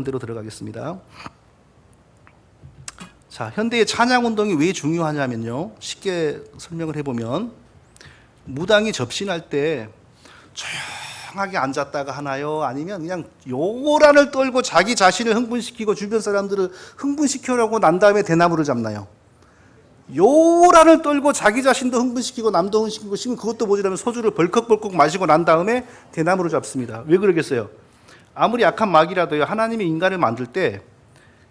대로 들어가겠습니다. 자, 현대의 찬양운동이 왜 중요하냐면요, 쉽게 설명을 해보면 무당이 접신할 때 조용하게 앉았다가 하나요? 아니면 그냥 요란을 떨고 자기 자신을 흥분시키고 주변 사람들을 흥분시키려고 난 다음에 대나무를 잡나요? 요란을 떨고 자기 자신도 흥분시키고 남도 흥분시키고 지금 그것도 모자라면 소주를 벌컥벌컥 마시고 난 다음에 대나무를 잡습니다. 왜 그러겠어요? 아무리 약한 마귀라도요, 하나님이 인간을 만들 때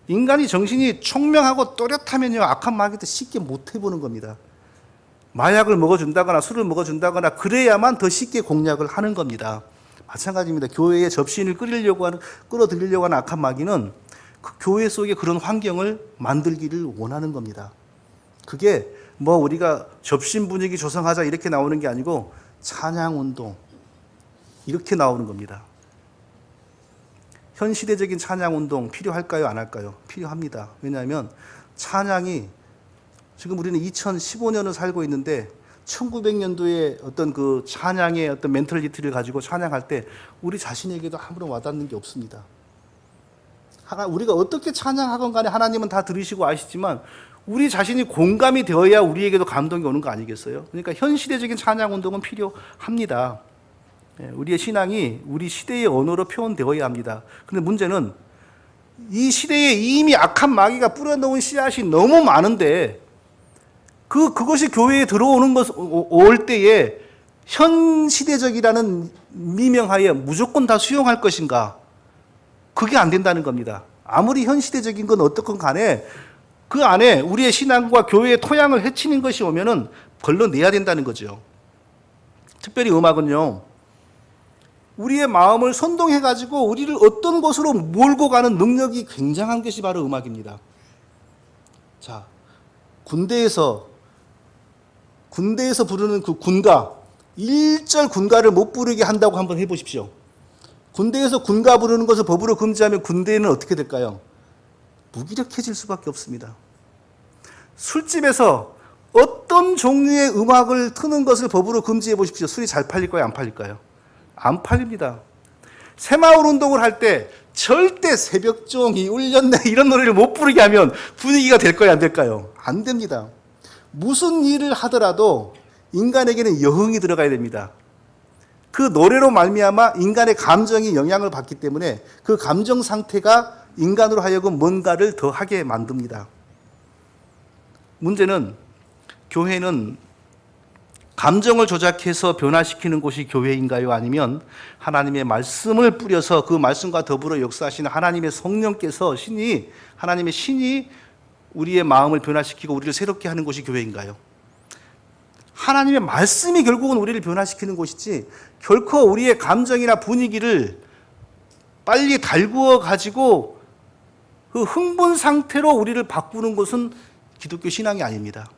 인간이 정신이 총명하고 또렷하면요, 악한 마귀도 쉽게 못 해보는 겁니다. 마약을 먹어준다거나 술을 먹어준다거나 그래야만 더 쉽게 공략을 하는 겁니다. 마찬가지입니다. 교회에 접신을 끌어들이려고 하는 악한 마귀는 그 교회 속에 그런 환경을 만들기를 원하는 겁니다. 그게 뭐 우리가 접신 분위기 조성하자 이렇게 나오는 게 아니고 찬양운동 이렇게 나오는 겁니다. 현 시대적인 찬양운동 필요할까요? 안 할까요? 필요합니다. 왜냐하면 찬양이 지금 우리는 2015년을 살고 있는데 1900년도에 어떤 그 찬양의 어떤 멘털리티를 가지고 찬양할 때 우리 자신에게도 아무런 와닿는 게 없습니다. 우리가 어떻게 찬양하건 간에 하나님은 다 들으시고 아시지만 우리 자신이 공감이 되어야 우리에게도 감동이 오는 거 아니겠어요? 그러니까 현 시대적인 찬양운동은 필요합니다. 우리의 신앙이 우리 시대의 언어로 표현되어야 합니다. 그런데 문제는 이 시대에 이미 악한 마귀가 뿌려놓은 씨앗이 너무 많은데 그것이 교회에 들어오는 올 때에 현 시대적이라는 미명하에 무조건 다 수용할 것인가? 그게 안 된다는 겁니다. 아무리 현 시대적인 건 어떻건 간에 그 안에 우리의 신앙과 교회의 토양을 해치는 것이 오면은 걸러내야 된다는 거죠. 특별히 음악은요, 우리의 마음을 선동해가지고 우리를 어떤 곳으로 몰고 가는 능력이 굉장한 것이 바로 음악입니다. 자, 군대에서 부르는 그 군가, 1절 군가를 못 부르게 한다고 한번 해보십시오. 군대에서 군가 부르는 것을 법으로 금지하면 군대는 어떻게 될까요? 무기력해질 수밖에 없습니다. 술집에서 어떤 종류의 음악을 트는 것을 법으로 금지해 보십시오. 술이 잘 팔릴까요? 안 팔릴까요? 안 팔립니다. 새마을 운동을 할 때 절대 새벽종이 울렸네 이런 노래를 못 부르게 하면 분위기가 될까요? 안 될까요? 안 됩니다. 무슨 일을 하더라도 인간에게는 여흥이 들어가야 됩니다. 그 노래로 말미암아 인간의 감정이 영향을 받기 때문에 그 감정 상태가 인간으로 하여금 뭔가를 더 하게 만듭니다. 문제는 교회는 감정을 조작해서 변화시키는 곳이 교회인가요? 아니면 하나님의 말씀을 뿌려서 그 말씀과 더불어 역사하시는 하나님의 성령께서 하나님의 신이 우리의 마음을 변화시키고 우리를 새롭게 하는 곳이 교회인가요? 하나님의 말씀이 결국은 우리를 변화시키는 곳이지 결코 우리의 감정이나 분위기를 빨리 달구어 가지고 그 흥분 상태로 우리를 바꾸는 것은 기독교 신앙이 아닙니다.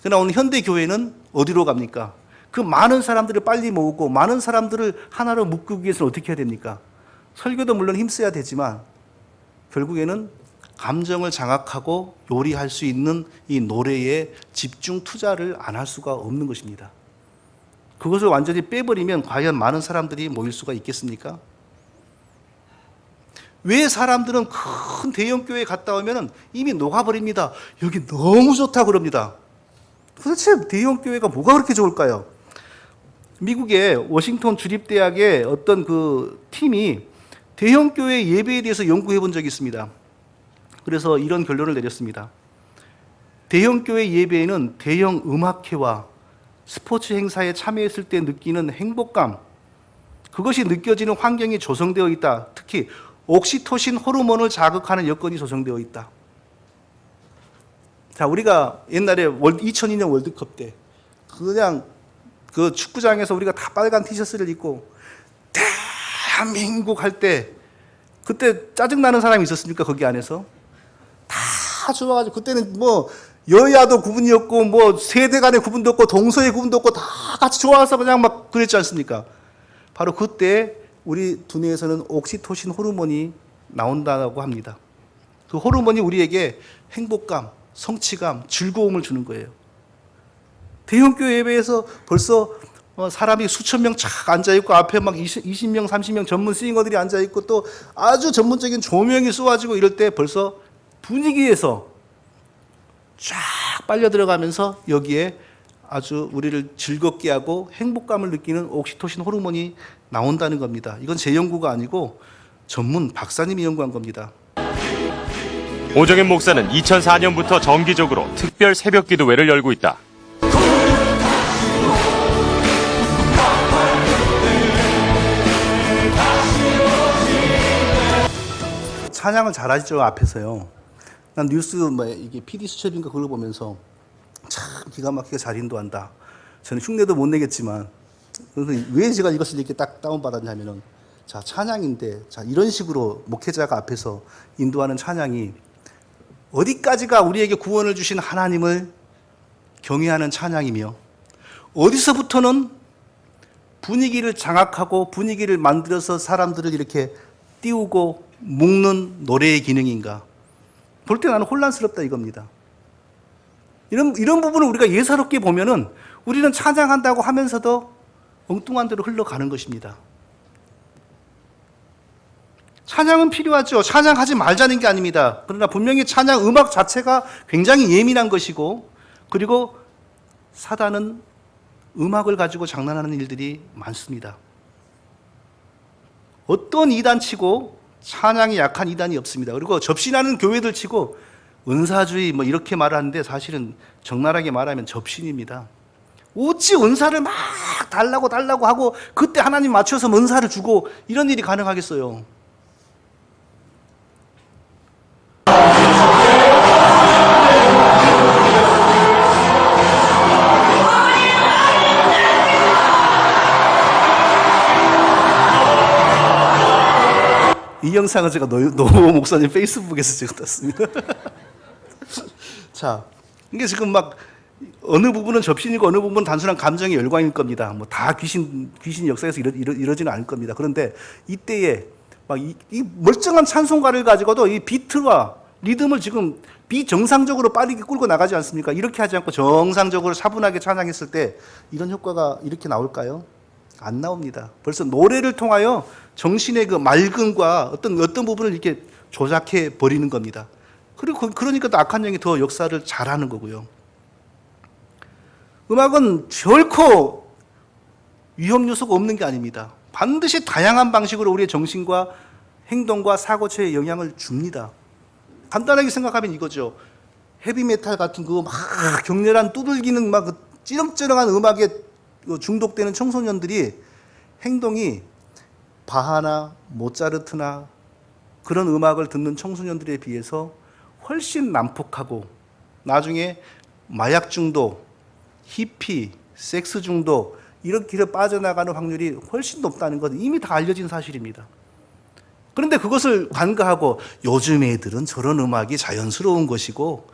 그러나 오늘 현대 교회는 어디로 갑니까? 그 많은 사람들을 빨리 모으고 많은 사람들을 하나로 묶기 위해서는 어떻게 해야 됩니까? 설교도 물론 힘써야 되지만 결국에는 감정을 장악하고 요리할 수 있는 이 노래에 집중 투자를 안 할 수가 없는 것입니다. 그것을 완전히 빼버리면 과연 많은 사람들이 모일 수가 있겠습니까? 왜 사람들은 큰 대형교회에 갔다 오면 이미 녹아버립니다. 여기 너무 좋다 그럽니다. 도대체 대형교회가 뭐가 그렇게 좋을까요? 미국의 워싱턴 주립대학의 어떤 그 팀이 대형교회 예배에 대해서 연구해 본 적이 있습니다. 그래서 이런 결론을 내렸습니다. 대형교회 예배에는 대형 음악회와 스포츠 행사에 참여했을 때 느끼는 행복감, 그것이 느껴지는 환경이 조성되어 있다. 특히 옥시토신 호르몬을 자극하는 여건이 조성되어 있다. 자, 우리가 옛날에 2002년 월드컵 때 그냥 그 축구장에서 우리가 다 빨간 티셔츠를 입고 대한민국 할 때 그때 짜증나는 사람이 있었습니까? 거기 안에서? 다 좋아가지고 그때는 뭐 여야도 구분이 없고 뭐 세대 간의 구분도 없고 동서의 구분도 없고 다 같이 좋아서 그냥 막 그랬지 않습니까? 바로 그때 우리 두뇌에서는 옥시토신 호르몬이 나온다고 합니다. 그 호르몬이 우리에게 행복감, 성취감, 즐거움을 주는 거예요. 대형교회 예배에서 벌써 사람이 수천 명 착 앉아있고 앞에 막 20명, 30명 전문 싱어들이 앉아있고 또 아주 전문적인 조명이 쏘아지고 이럴 때 벌써 분위기에서 쫙 빨려 들어가면서 여기에 아주 우리를 즐겁게 하고 행복감을 느끼는 옥시토신 호르몬이 나온다는 겁니다. 이건 제 연구가 아니고 전문 박사님이 연구한 겁니다. 오정현 목사는 2004년부터 정기적으로 특별 새벽 기도회를 열고 있다. 찬양을 잘하시죠, 앞에서요. 난 뉴스 이게 PD 수첩인가 그걸 보면서 참 기가 막히게 잘 인도한다. 저는 흉내도 못 내겠지만 왜 제가 이것을 이렇게 딱 다운받았냐면은 자, 찬양인데 자, 이런 식으로 목회자가 앞에서 인도하는 찬양이 어디까지가 우리에게 구원을 주신 하나님을 경외하는 찬양이며 어디서부터는 분위기를 장악하고 분위기를 만들어서 사람들을 이렇게 띄우고 묶는 노래의 기능인가. 볼 때 나는 혼란스럽다 이겁니다. 이런 부분을 우리가 예사롭게 보면은 우리는 찬양한다고 하면서도 엉뚱한 대로 흘러가는 것입니다. 찬양은 필요하죠. 찬양하지 말자는 게 아닙니다. 그러나 분명히 찬양 음악 자체가 굉장히 예민한 것이고 그리고 사단은 음악을 가지고 장난하는 일들이 많습니다. 어떤 이단치고 찬양이 약한 이단이 없습니다. 그리고 접신하는 교회들 치고 은사주의 이렇게 말하는데 사실은 적나라하게 말하면 접신입니다. 어찌 은사를 막 달라고 하고 그때 하나님 맞춰서 은사를 주고 이런 일이 가능하겠어요. 이 영상은 제가 노 목사님 페이스북에서 찍었습니다. 자, 이게 지금 막 어느 부분은 접신이고 어느 부분은 단순한 감정의 열광일 겁니다. 다 귀신 역사에서 이러지는 않을 겁니다. 그런데 이때에 막 이 멀쩡한 찬송가를 가지고도 이 비트와 리듬을 지금 비정상적으로 빠르게 끌고 나가지 않습니까? 이렇게 하지 않고 정상적으로 차분하게 찬양했을 때 이런 효과가 이렇게 나올까요? 안 나옵니다. 벌써 노래를 통하여 정신의 그 맑음과 어떤 부분을 이렇게 조작해 버리는 겁니다. 그리고 그러니까 또 악한 영이 더 역사를 잘하는 거고요. 음악은 결코 위험 요소가 없는 게 아닙니다. 반드시 다양한 방식으로 우리의 정신과 행동과 사고체에 영향을 줍니다. 간단하게 생각하면 이거죠. 헤비메탈 같은 그 막 격렬한 두들기는 막 찌렁찌렁한 음악에 중독되는 청소년들이 행동이 바하나 모차르트나 그런 음악을 듣는 청소년들에 비해서 훨씬 난폭하고 나중에 마약 중독, 히피, 섹스 중독 이런 길에 빠져나가는 확률이 훨씬 높다는 건 이미 다 알려진 사실입니다. 그런데 그것을 간과하고 요즘 애들은 저런 음악이 자연스러운 것이고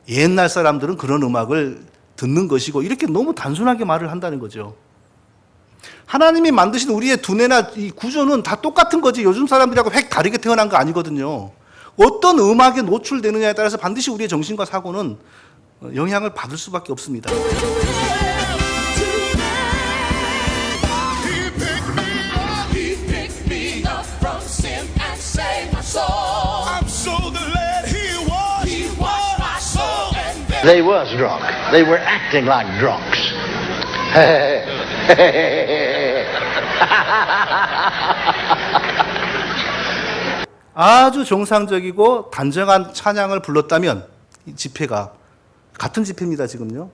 옛날 사람들은 그런 음악을 듣는 것이고 이렇게 너무 단순하게 말을 한다는 거죠. 하나님이 만드신 우리의 두뇌나 이 구조는 다 똑같은 거지 요즘 사람들하고 획 다르게 태어난 거 아니거든요. 어떤 음악에 노출되느냐에 따라서 반드시 우리의 정신과 사고는 영향을 받을 수밖에 없습니다. They was drunk. They were acting like drunks. 아주 정상적이고 단정한 찬양을 불렀다면 이 집회가 같은 집회입니다 지금요.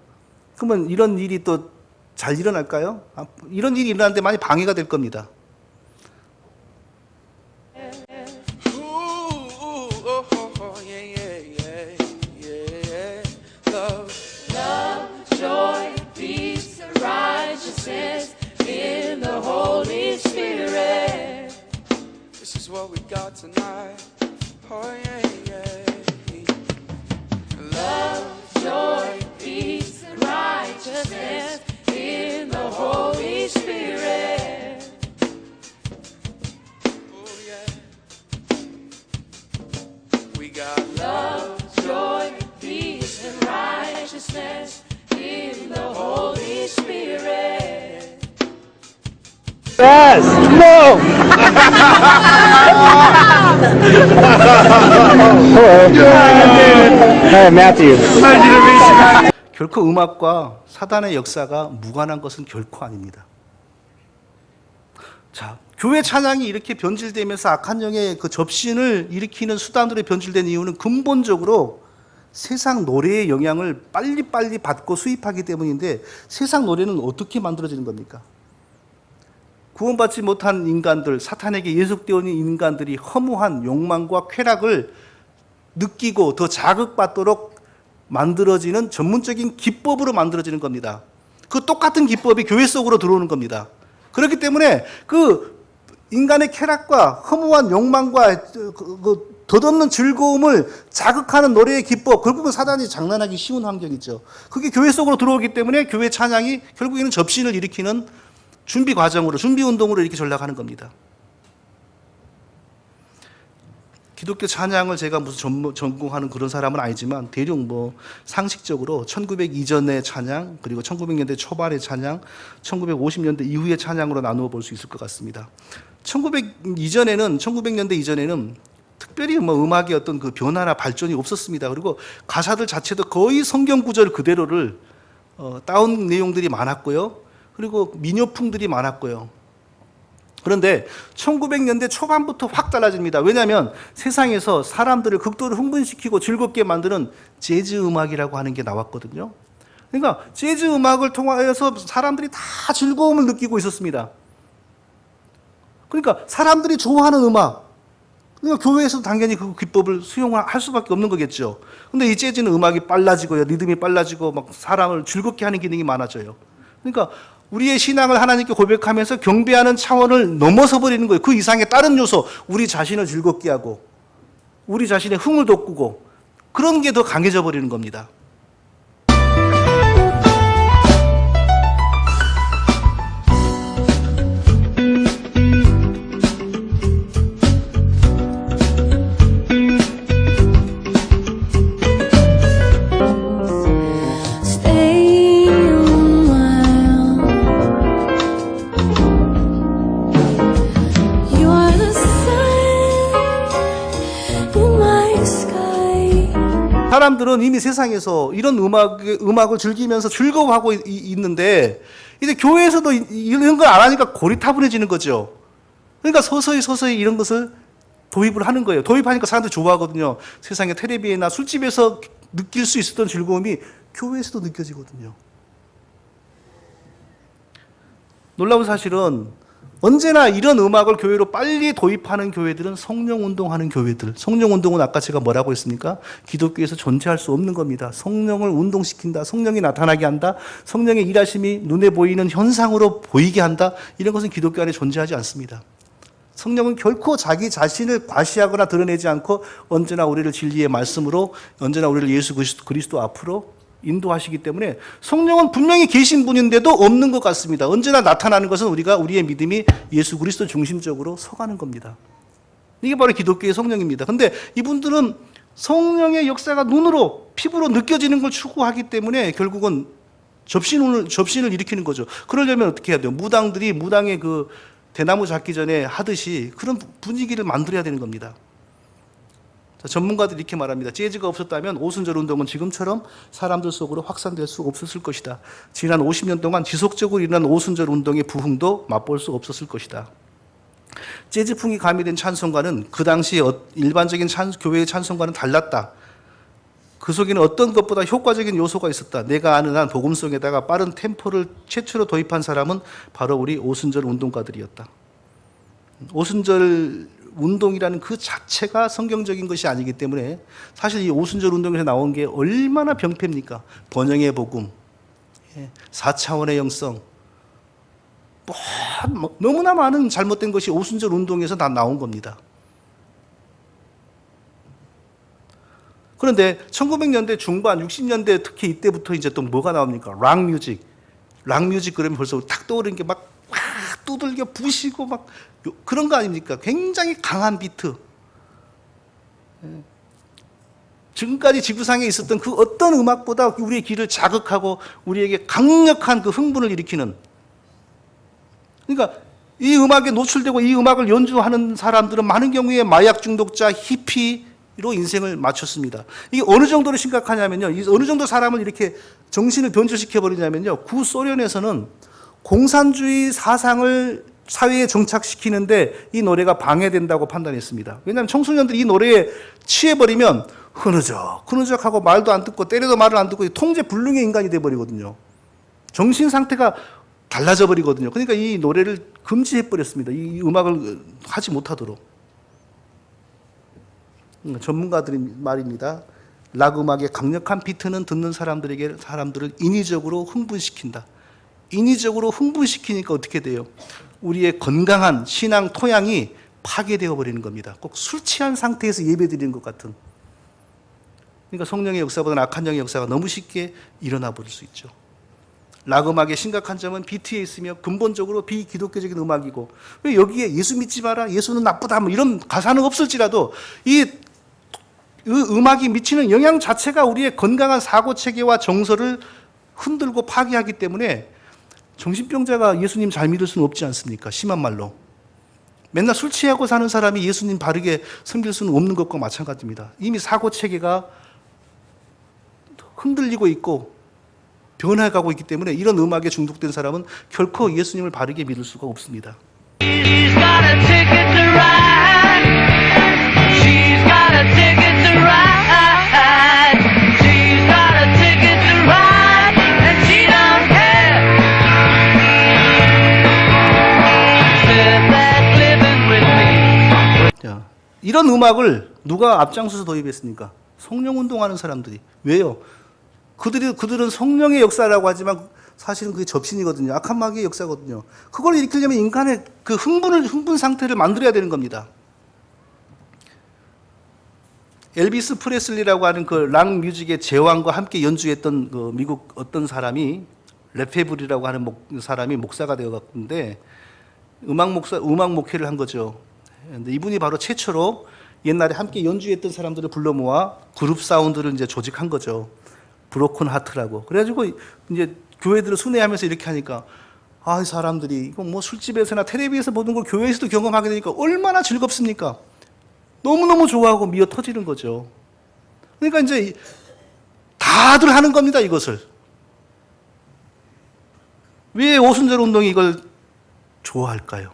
그러면 이런 일이 또 잘 일어날까요? 이런 일이 일어나는데 많이 방해가 될 겁니다. What we got tonight. Oh yeah, yeah. Love, joy, peace, and righteousness in the Holy Spirit. Oh yeah. We got love, joy, peace, and righteousness in the Holy Spirit. Yes. No. Hello. Hi, Matthew. 결코 음악과 사단의 역사가 무관한 것은 결코 아닙니다. 자, 교회 찬양이 이렇게 변질되면서 악한 영의 그 접신을 일으키는 수단으로 변질된 이유는 근본적으로 세상 노래의 영향을 빨리빨리 받고 수입하기 때문인데, 세상 노래는 어떻게 만들어지는 겁니까? 구원받지 못한 인간들, 사탄에게 예속되어 있는 인간들이 허무한 욕망과 쾌락을 느끼고 더 자극받도록 만들어지는 전문적인 기법으로 만들어지는 겁니다. 그 똑같은 기법이 교회 속으로 들어오는 겁니다. 그렇기 때문에 그 인간의 쾌락과 허무한 욕망과 그 덧없는 즐거움을 자극하는 노래의 기법, 결국은 사단이 장난하기 쉬운 환경이죠. 그게 교회 속으로 들어오기 때문에 교회 찬양이 결국에는 접신을 일으키는 준비 과정으로, 준비 운동으로 이렇게 전락하는 겁니다. 기독교 찬양을 제가 무슨 전공하는 그런 사람은 아니지만 대략 뭐 상식적으로 1900 이전의 찬양, 그리고 1900년대 초반의 찬양, 1950년대 이후의 찬양으로 나누어 볼 수 있을 것 같습니다. 1900년대 이전에는 특별히 뭐 음악의 어떤 그 변화나 발전이 없었습니다. 그리고 가사들 자체도 거의 성경 구절 그대로를 따온 내용들이 많았고요. 그리고 민요풍들이 많았고요. 그런데 1900년대 초반부터 확 달라집니다. 왜냐하면 세상에서 사람들을 극도로 흥분시키고 즐겁게 만드는 재즈 음악이라고 하는 게 나왔거든요. 그러니까 재즈 음악을 통하여서 사람들이 다 즐거움을 느끼고 있었습니다. 그러니까 사람들이 좋아하는 음악, 그러니까 교회에서도 당연히 그 기법을 수용할 수밖에 없는 거겠죠. 근데 이 재즈는 음악이 빨라지고요, 리듬이 빨라지고 막 사람을 즐겁게 하는 기능이 많아져요. 그러니까 우리의 신앙을 하나님께 고백하면서 경배하는 차원을 넘어서 버리는 거예요. 그 이상의 다른 요소, 우리 자신을 즐겁게 하고 우리 자신의 흥을 돋구고 그런 게 더 강해져 버리는 겁니다. 사람들은 이미 세상에서 이런 음악을 즐기면서 즐거워하고 있는데, 이제 교회에서도 이런 걸 안 하니까 고리타분해지는 거죠. 그러니까 서서히 이런 것을 도입을 하는 거예요. 도입하니까 사람들이 좋아하거든요. 세상에 텔레비나 술집에서 느낄 수 있었던 즐거움이 교회에서도 느껴지거든요. 놀라운 사실은 언제나 이런 음악을 교회로 빨리 도입하는 교회들은 성령운동하는 교회들. 성령운동은 아까 제가 뭐라고 했습니까? 기독교에서 존재할 수 없는 겁니다. 성령을 운동시킨다. 성령이 나타나게 한다. 성령의 일하심이 눈에 보이는 현상으로 보이게 한다. 이런 것은 기독교 안에 존재하지 않습니다. 성령은 결코 자기 자신을 과시하거나 드러내지 않고 언제나 우리를 진리의 말씀으로, 언제나 우리를 예수 그리스도 앞으로 인도하시기 때문에 성령은 분명히 계신 분인데도 없는 것 같습니다. 언제나 나타나는 것은 우리의 믿음이 예수 그리스도 중심적으로 서가는 겁니다. 이게 바로 기독교의 성령입니다. 근데 이분들은 성령의 역사가 눈으로, 피부로 느껴지는 걸 추구하기 때문에 결국은 접신을 일으키는 거죠. 그러려면 어떻게 해야 돼요? 무당들이 무당의 그 대나무 잡기 전에 하듯이 그런 분위기를 만들어야 되는 겁니다. 전문가들이 이렇게 말합니다. 재즈가 없었다면 오순절 운동은 지금처럼 사람들 속으로 확산될 수 없었을 것이다. 지난 50년 동안 지속적으로 일어난 오순절 운동의 부흥도 맛볼 수 없었을 것이다. 재즈풍이 가미된 찬송가는 그 당시 일반적인 교회의 찬송가는 달랐다. 그 속에는 어떤 것보다 효과적인 요소가 있었다. 내가 아는 한 복음성에다가 빠른 템포를 최초로 도입한 사람은 바로 우리 오순절 운동가들이었다. 오순절 운동이라는 그 자체가 성경적인 것이 아니기 때문에 사실 이 오순절 운동에서 나온 게 얼마나 병폐입니까? 번영의 복음, 4차원의 영성, 너무나 많은 잘못된 것이 오순절 운동에서 다 나온 겁니다. 그런데 1900년대 중반, 60년대 특히 이때부터 이제 또 뭐가 나옵니까? 락 뮤직 그러면 벌써 탁 떠오르는 게 막 두들겨 부시고 막 그런 거 아닙니까? 굉장히 강한 비트. 지금까지 지구상에 있었던 그 어떤 음악보다 우리의 귀를 자극하고 우리에게 강력한 그 흥분을 일으키는. 그러니까 이 음악에 노출되고 이 음악을 연주하는 사람들은 많은 경우에 마약 중독자, 히피로 인생을 마쳤습니다. 이게 어느 정도로 심각하냐면요. 어느 정도 사람을 이렇게 정신을 변질시켜 버리냐면요. 구소련에서는 공산주의 사상을 사회에 정착시키는데 이 노래가 방해된다고 판단했습니다. 왜냐하면 청소년들이 이 노래에 취해버리면 흐느적하고 말도 안 듣고 때려도 말을 안 듣고 통제 불능의 인간이 돼버리거든요. 정신 상태가 달라져 버리거든요. 그러니까 이 노래를 금지해버렸습니다. 이 음악을 하지 못하도록. 전문가들이 말입니다. 락 음악의 강력한 비트는 듣는 사람들을 인위적으로 흥분시킨다. 인위적으로 흥분시키니까 어떻게 돼요? 우리의 건강한 신앙 토양이 파괴되어 버리는 겁니다. 꼭 술 취한 상태에서 예배드리는 것 같은. 그러니까 성령의 역사보다는 악한 영의 역사가 너무 쉽게 일어나 버릴 수 있죠. 락 음악의 심각한 점은 비트에 있으며 근본적으로 비기독교적인 음악이고, 왜 여기에 예수 믿지 마라, 예수는 나쁘다, 뭐 이런 가사는 없을지라도 이 음악이 미치는 영향 자체가 우리의 건강한 사고 체계와 정서를 흔들고 파괴하기 때문에 정신병자가 예수님 잘 믿을 수는 없지 않습니까? 심한 말로. 맨날 술 취하고 사는 사람이 예수님 바르게 섬길 수는 없는 것과 마찬가지입니다. 이미 사고 체계가 흔들리고 있고 변해가고 있기 때문에 이런 음악에 중독된 사람은 결코 예수님을 바르게 믿을 수가 없습니다. She's got a ticket to ride. She's got a ticket to ride. She's got a ticket to ride, and she don't care. Said that living with me. 자, 이런 음악을 누가 앞장서서 도입했습니까? 성령 운동하는 사람들이. 왜요? 그들은 성령의 역사라고 하지만 사실은 그게 접신이거든요. 악한 마귀의 역사거든요. 그걸 일으키려면 인간의 그 흥분 상태를 만들어야 되는 겁니다. 엘비스 프레슬리라고 하는 그 락 뮤직의 제왕과 함께 연주했던 그 미국 어떤 사람이 레페블이라고 하는 사람이 목사가 되어갔는데 음악 목회를 한 거죠. 근데 이분이 바로 최초로 옛날에 함께 연주했던 사람들을 불러 모아 그룹 사운드를 이제 조직한 거죠. 브로큰 하트라고. 그래가지고 이제 교회들을 순회하면서 이렇게 하니까 이 사람들이 이거 뭐 술집에서나 텔레비에서 보는 걸 교회에서도 경험하게 되니까 얼마나 즐겁습니까? 너무너무 좋아하고 미어 터지는 거죠. 그러니까 이제 다들 하는 겁니다, 이것을. 왜 오순절 운동이 이걸 좋아할까요?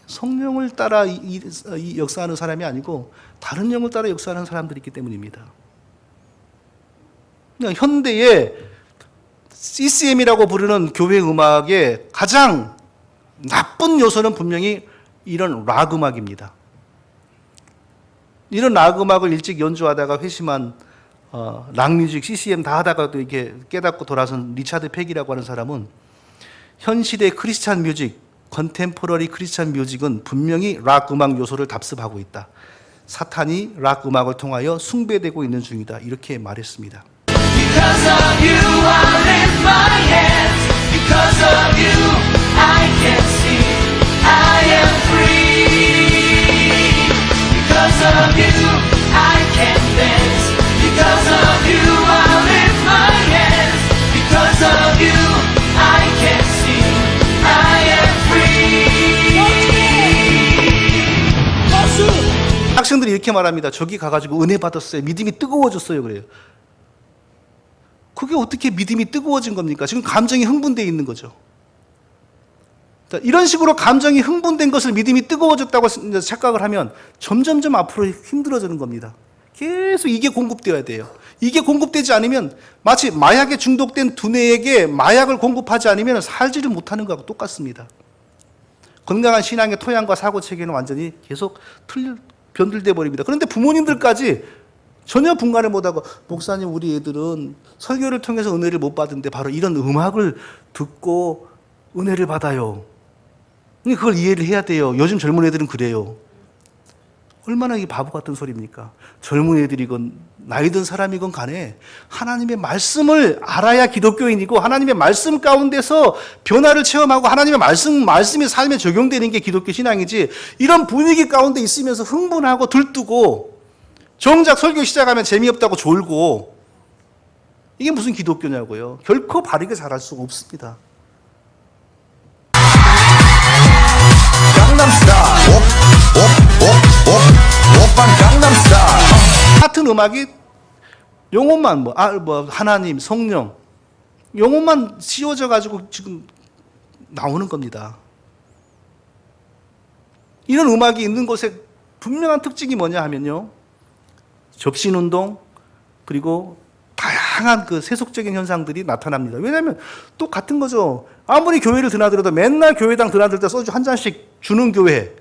성령을 따라 이 역사하는 사람이 아니고 다른 영을 따라 역사하는 사람들이 있기 때문입니다. 현대의 CCM이라고 부르는 교회 음악의 가장 나쁜 요소는 분명히 이런 락 음악입니다. 이런 락 음악을 일찍 연주하다가 회심한 락뮤직, CCM 다 하다가도 이렇게 깨닫고 돌아선 리차드 팩이라고 하는 사람은 현 시대 크리스찬 뮤직, 컨템포러리 크리스찬 뮤직은 분명히 락 음악 요소를 답습하고 있다. 사탄이 락 음악을 통하여 숭배되고 있는 중이다. 이렇게 말했습니다. Because of you, I lift my hands. Because of you, I can see. I am free. Because of you, I can dance. Because of you, I lift my hands. Because of you, I can see. I am free. 학생들이 이렇게 말합니다. 저기 가가지고 은혜 받았어요. 믿음이 뜨거워졌어요. 그래요. 그게 어떻게 믿음이 뜨거워진 겁니까? 지금 감정이 흥분되어 있는 거죠. 자, 이런 식으로 감정이 흥분된 것을 믿음이 뜨거워졌다고 착각을 하면 점점점 앞으로 힘들어지는 겁니다. 계속 이게 공급되어야 돼요. 이게 공급되지 않으면 마치 마약에 중독된 두뇌에게 마약을 공급하지 않으면 살지를 못하는 것과 똑같습니다. 건강한 신앙의 토양과 사고체계는 완전히 계속 변질돼 버립니다. 그런데 부모님들까지 전혀 분간을 못하고 목사님 우리 애들은 설교를 통해서 은혜를 못 받는데 바로 이런 음악을 듣고 은혜를 받아요. 그걸 이해를 해야 돼요. 요즘 젊은 애들은 그래요. 얼마나 이게 바보 같은 소리입니까? 젊은 애들이건 나이 든 사람이건 간에 하나님의 말씀을 알아야 기독교인이고 하나님의 말씀 가운데서 변화를 체험하고 하나님의 말씀이 삶에 적용되는 게 기독교 신앙이지 이런 분위기 가운데 있으면서 흥분하고 들뜨고 정작 설교 시작하면 재미없다고 졸고 이게 무슨 기독교냐고요. 결코 바르게 자랄 수가 없습니다. 이런 음악이 용어만 하나님, 성령 용어만 씌워져 가지고 지금 나오는 겁니다. 이런 음악이 있는 곳에 분명한 특징이 뭐냐 하면요, 접신운동 그리고 다양한 그 세속적인 현상들이 나타납니다. 왜냐하면 똑같은 거죠. 아무리 교회를 드나들어도 맨날 교회당 드나들 때 소주 한 잔씩 주는 교회,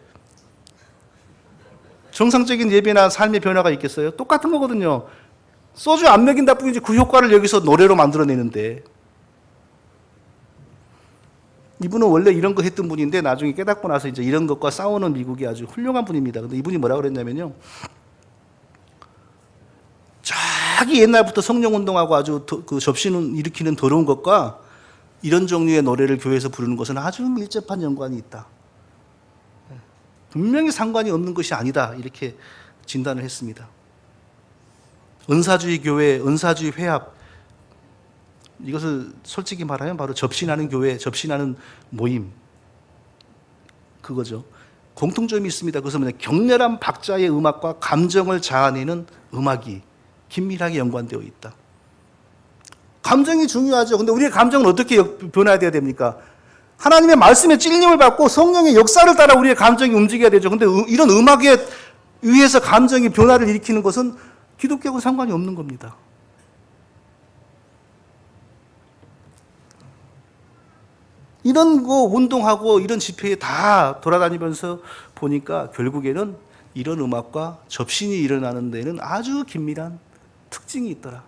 정상적인 예배나 삶의 변화가 있겠어요? 똑같은 거거든요. 소주 안 먹인다 뿐이지 그 효과를 여기서 노래로 만들어내는데, 이분은 원래 이런 거 했던 분인데 나중에 깨닫고 나서 이제 이런 것과 싸우는 미국이 아주 훌륭한 분입니다. 근데 이분이 뭐라 그랬냐면요, 자기 옛날부터 성령 운동하고 아주 그 접신을 일으키는 더러운 것과 이런 종류의 노래를 교회에서 부르는 것은 아주 밀접한 연관이 있다. 분명히 상관이 없는 것이 아니다. 이렇게 진단을 했습니다. 은사주의 교회, 은사주의 회합, 이것을 솔직히 말하면 바로 접신하는 교회, 접신하는 모임, 그거죠. 공통점이 있습니다. 그것은 뭐냐, 격렬한 박자의 음악과 감정을 자아내는 음악이 긴밀하게 연관되어 있다. 감정이 중요하죠. 근데 우리의 감정은 어떻게 변화되어야 됩니까? 하나님의 말씀에 찔림을 받고 성령의 역사를 따라 우리의 감정이 움직여야 되죠. 근데 이런 음악에 의해서 감정이 변화를 일으키는 것은 기독교하고 상관이 없는 겁니다. 이런 거 운동하고 이런 집회에 다 돌아다니면서 보니까 결국에는 이런 음악과 접신이 일어나는 데는 아주 긴밀한 특징이 있더라.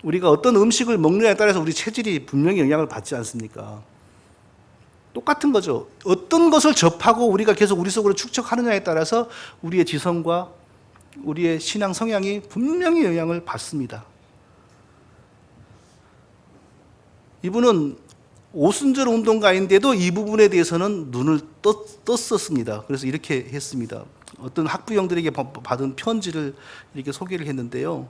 우리가 어떤 음식을 먹느냐에 따라서 우리 체질이 분명히 영향을 받지 않습니까? 똑같은 거죠. 어떤 것을 접하고 우리가 계속 우리 속으로 축적하느냐에 따라서 우리의 지성과 우리의 신앙 성향이 분명히 영향을 받습니다. 이분은 오순절 운동가인데도 이 부분에 대해서는 눈을 떴었습니다. 그래서 이렇게 했습니다. 어떤 학부형들에게 받은 편지를 이렇게 소개를 했는데요.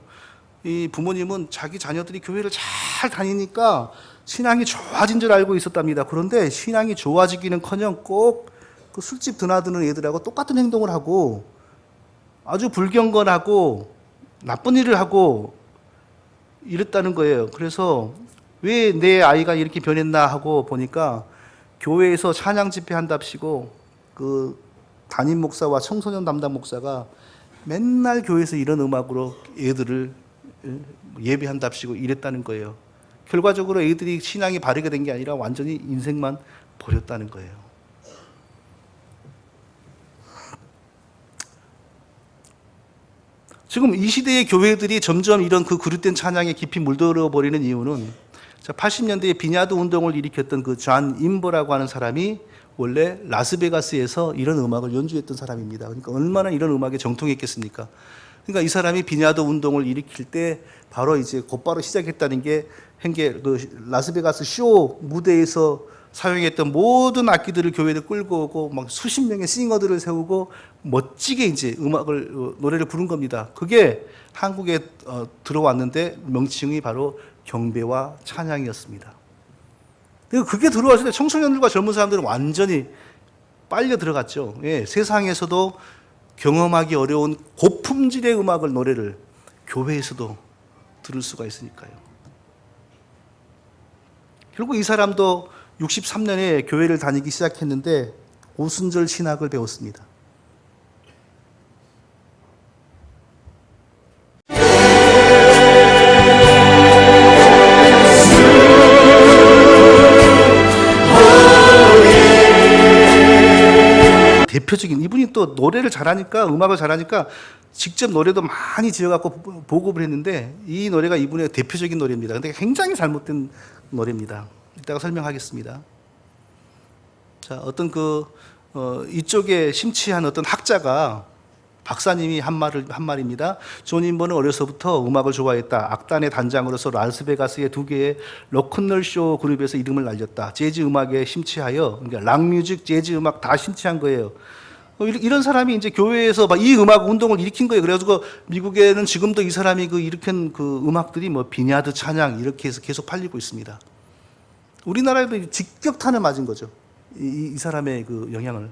이 부모님은 자기 자녀들이 교회를 잘 다니니까 신앙이 좋아진 줄 알고 있었답니다. 그런데 신앙이 좋아지기는커녕 꼭 그 술집 드나드는 애들하고 똑같은 행동을 하고 아주 불경건하고 나쁜 일을 하고 이랬다는 거예요. 그래서 왜 내 아이가 이렇게 변했나 하고 보니까 교회에서 찬양 집회 한답시고 그 담임 목사와 청소년 담당 목사가 맨날 교회에서 이런 음악으로 애들을 예배한답시고 이랬다는 거예요. 결과적으로 애들이 신앙이 바르게 된 게 아니라 완전히 인생만 버렸다는 거예요. 지금 이 시대의 교회들이 점점 이런 그 그릇된 찬양에 깊이 물들어 버리는 이유는 80년대에 비냐드 운동을 일으켰던 그 존 임버라고 하는 사람이 원래 라스베가스에서 이런 음악을 연주했던 사람입니다. 그러니까 얼마나 이런 음악에 정통했겠습니까? 그러니까 이 사람이 비냐드 운동을 일으킬 때 바로 이제 곧바로 시작했다는 게 그 라스베가스 쇼 무대에서 사용했던 모든 악기들을 교회를 끌고 오고 막 수십 명의 싱어들을 세우고 멋지게 이제 노래를 부른 겁니다. 그게 한국에 들어왔는데 명칭이 바로 경배와 찬양이었습니다. 그게 들어왔을 때 청소년들과 젊은 사람들은 완전히 빨려 들어갔죠. 예, 세상에서도 경험하기 어려운 고품질의 노래를 교회에서도 들을 수가 있으니까요. 결국 이 사람도 63년에 교회를 다니기 시작했는데 오순절 신학을 배웠습니다. 대표적인, 이분이 또 노래를 잘하니까, 음악을 잘하니까 직접 노래도 많이 지어갖고 보급을 했는데 이 노래가 이분의 대표적인 노래입니다. 근데 굉장히 잘못된 노래입니다. 이따가 설명하겠습니다. 자, 어떤 이쪽에 심취한 어떤 학자가, 박사님이 한 말입니다. 존 임버는 어려서부터 음악을 좋아했다. 악단의 단장으로서 라스베가스의 2개의 로큰롤 쇼 그룹에서 이름을 날렸다. 재즈 음악에 심취하여, 그러니까 락뮤직, 재즈 음악 다 심취한 거예요. 이런 사람이 이제 교회에서 막 이 음악 운동을 일으킨 거예요. 그래가지고 미국에는 지금도 이 사람이 일으킨 그 음악들이 뭐 비냐드 찬양 이렇게 해서 계속 팔리고 있습니다. 우리나라에도 직격탄을 맞은 거죠. 이 사람의 그 영향을.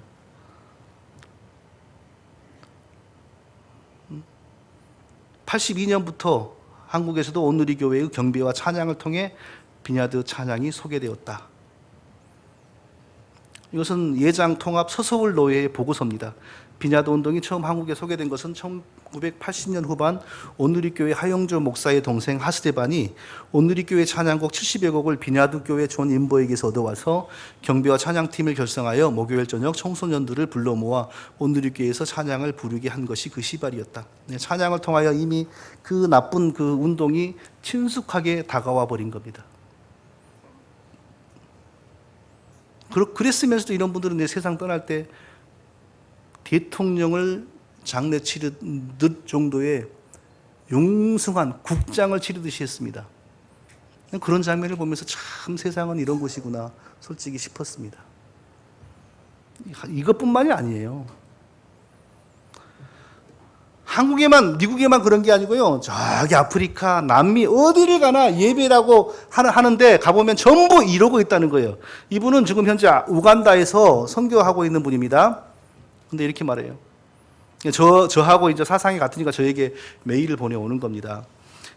82년부터 한국에서도 온누리교회의 경배와 찬양을 통해 비냐드 찬양이 소개되었다. 이것은 예장통합 서서울 노회의 보고서입니다. 비냐드 운동이 처음 한국에 소개된 것은 1980년 후반 온누리교회 하영조 목사의 동생 하스데반이 온누리교회 찬양곡 70여 곡을 비냐드 교회 존 임보에게서 얻어와서 경배와 찬양팀을 결성하여 목요일 저녁 청소년들을 불러 모아 온누리교회에서 찬양을 부르게 한 것이 그 시발이었다. 찬양을 통하여 이미 그 나쁜 그 운동이 친숙하게 다가와 버린 겁니다. 그랬으면서도 이런 분들은 내 세상 떠날 때 대통령을 장례 치르듯 정도의 용숭한 국장을 치르듯이 했습니다. 그런 장면을 보면서 참 세상은 이런 곳이구나 솔직히 싶었습니다. 이것뿐만이 아니에요. 한국에만 미국에만 그런 게 아니고요. 저기 아프리카, 남미 어디를 가나 예배라고 하는데 가보면 전부 이러고 있다는 거예요. 이분은 지금 현재 우간다에서 선교하고 있는 분입니다. 근데 이렇게 말해요. 저하고 이제 사상이 같으니까 저에게 메일을 보내오는 겁니다.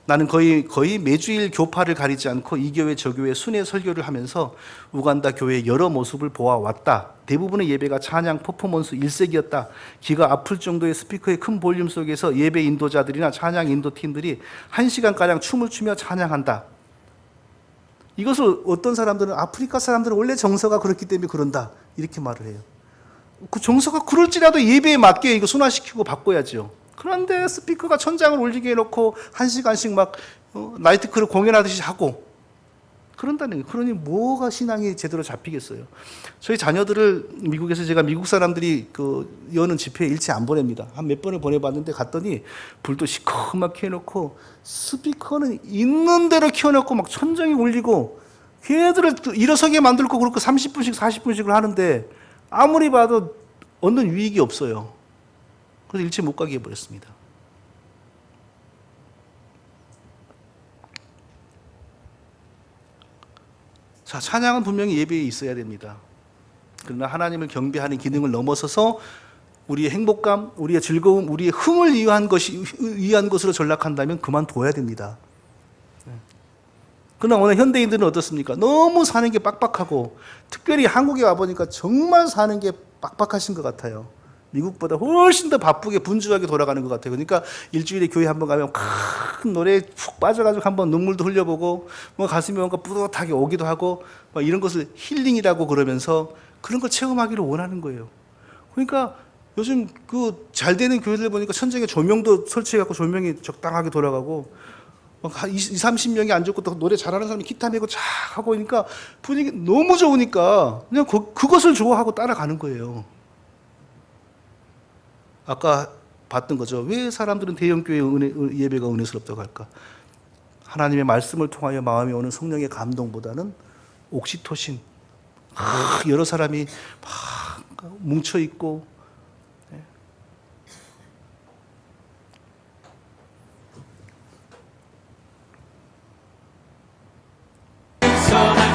나는 거의 매주일 교파를 가리지 않고 이 교회 저 교회 순회 설교를 하면서 우간다 교회의 여러 모습을 보아왔다. 대부분의 예배가 찬양 퍼포먼스 일색이었다. 귀가 아플 정도의 스피커의 큰 볼륨 속에서 예배 인도자들이나 찬양 인도팀들이 1시간가량 춤을 추며 찬양한다. 이것을 어떤 사람들은 아프리카 사람들은 원래 정서가 그렇기 때문에 그런다. 이렇게 말을 해요. 그 정서가 그럴지라도 예배에 맞게 이거 순화시키고 바꿔야죠. 그런데 스피커가 천장을 울리게 해놓고 1시간씩 막 나이트클럽 공연하듯이 하고 그런다는 거예요. 그러니 뭐가 신앙이 제대로 잡히겠어요. 저희 자녀들을 미국에서 제가 미국 사람들이 여는 집회에 일체 안 보냅니다. 한 몇 번을 보내봤는데 갔더니 불도 시커멓게 해놓고 스피커는 있는 대로 켜놓고 막 천장이 울리고 걔네들을 일어서게 만들고 그렇게 30분씩 40분씩을 하는데 아무리 봐도 얻는 유익이 없어요. 그래서 일체 못 가게 해버렸습니다. 자, 찬양은 분명히 예배에 있어야 됩니다. 그러나 하나님을 경배하는 기능을 넘어서서 우리의 행복감, 우리의 즐거움, 우리의 흥을 위한 것으로 전락한다면 그만둬야 됩니다. 그러나 오늘 현대인들은 어떻습니까? 너무 사는 게 빡빡하고 특별히 한국에 와보니까 정말 사는 게 빡빡하신 것 같아요. 미국보다 훨씬 더 바쁘게 분주하게 돌아가는 것 같아요. 그러니까 일주일에 교회 한번 가면 큰 노래에 푹 빠져가지고 한번 눈물도 흘려보고 뭐 가슴이 뭔가 뿌듯하게 오기도 하고 막 이런 것을 힐링이라고 그러면서 그런 걸 체험하기를 원하는 거예요. 그러니까 요즘 그 잘 되는 교회들 보니까 천장에 조명도 설치해갖고 조명이 적당하게 돌아가고 막 20, 30명이 앉았고 또 노래 잘하는 사람이 기타 메고 쫙 하고 그러니까 분위기 너무 좋으니까 그냥 그것을 좋아하고 따라가는 거예요. 아까 봤던 거죠. 왜 사람들은 대형교회 예배가 은혜스럽다고 할까? 하나님의 말씀을 통하여 마음에 오는 성령의 감동보다는 옥시토신, 여러 사람이 막 뭉쳐있고